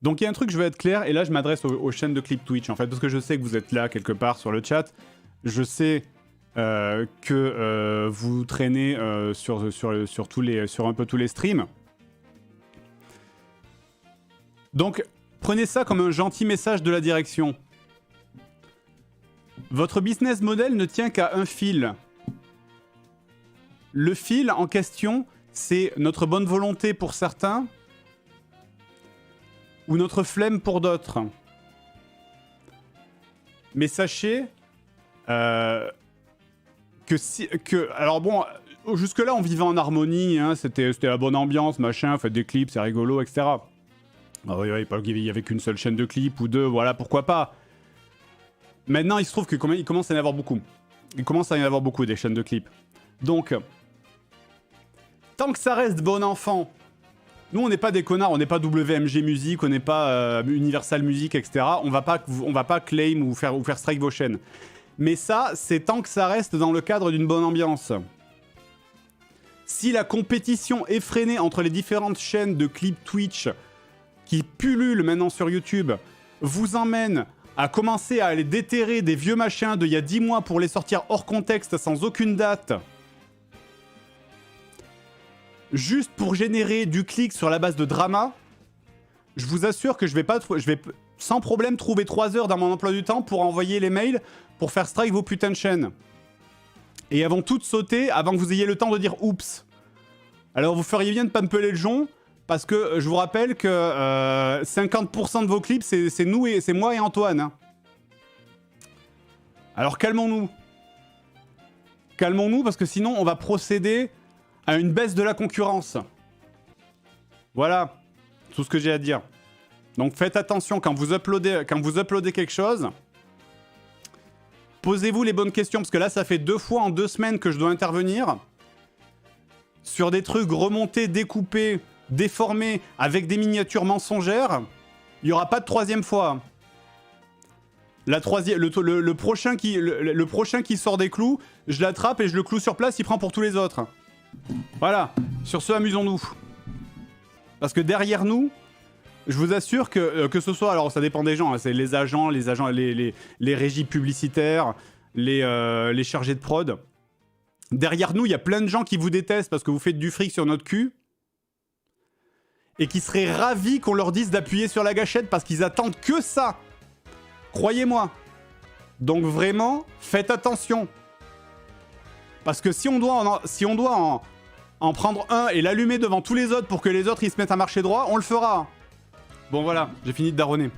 Donc il y a un truc, je veux être clair, et là je m'adresse aux chaînes de clips Twitch en fait, parce que je sais que vous êtes là quelque part sur le chat. Je sais que vous traînez sur un peu tous les streams. Donc prenez ça comme un gentil message de la direction. Votre business model ne tient qu'à un fil. Le fil en question, c'est notre bonne volonté pour certains ou notre flemme pour d'autres. Mais sachez alors bon, jusque-là, on vivait en harmonie, hein, c'était la bonne ambiance, machin, faites des clips, c'est rigolo, etc. Alors, il n'y avait qu'une seule chaîne de clips ou deux, voilà, pourquoi pas. Maintenant, il se trouve qu'il commence à y en avoir beaucoup. Il commence à y en avoir beaucoup des chaînes de clips. Donc, tant que ça reste bon enfant, nous on n'est pas des connards, on n'est pas WMG Music, on n'est pas Universal Music, etc. On va pas claim ou faire strike vos chaînes. Mais ça, c'est tant que ça reste dans le cadre d'une bonne ambiance. Si la compétition effrénée entre les différentes chaînes de clips Twitch qui pullulent maintenant sur YouTube vous emmène à commencer à aller déterrer des vieux machins d'il y a 10 mois pour les sortir hors contexte sans aucune date, juste pour générer du clic sur la base de drama, je vous assure que je vais sans problème trouver 3 heures dans mon emploi du temps pour envoyer les mails pour faire strike vos putains de chaînes. Et elles vont toutes sauter avant que vous ayez le temps de dire oups. Alors vous feriez bien de pas me peler le jonc, parce que je vous rappelle que 50% de vos clips, c'est nous et c'est moi et Antoine. Hein. Alors calmons-nous. Calmons-nous, parce que sinon on va procéder à une baisse de la concurrence. Voilà, tout ce que j'ai à dire. Donc faites attention quand vous uploadez quelque chose. Posez-vous les bonnes questions, parce que là, ça fait 2 fois en 2 semaines que je dois intervenir sur des trucs remontés, découpés, déformés, avec des miniatures mensongères. Il n'y aura pas de 3e fois. Le prochain qui sort des clous, je l'attrape et je le cloue sur place, il prend pour tous les autres. Voilà, sur ce, amusons-nous. Parce que derrière nous, je vous assure que ce soit, alors ça dépend des gens, hein, c'est les agents, les régies publicitaires, les chargés de prod. Derrière nous, il y a plein de gens qui vous détestent parce que vous faites du fric sur notre cul et qui seraient ravis qu'on leur dise d'appuyer sur la gâchette parce qu'ils attendent que ça. Croyez-moi. Donc vraiment, faites attention. Parce que si on doit en prendre un et l'allumer devant tous les autres pour que les autres ils se mettent à marcher droit, on le fera. Bon voilà, j'ai fini de daronner.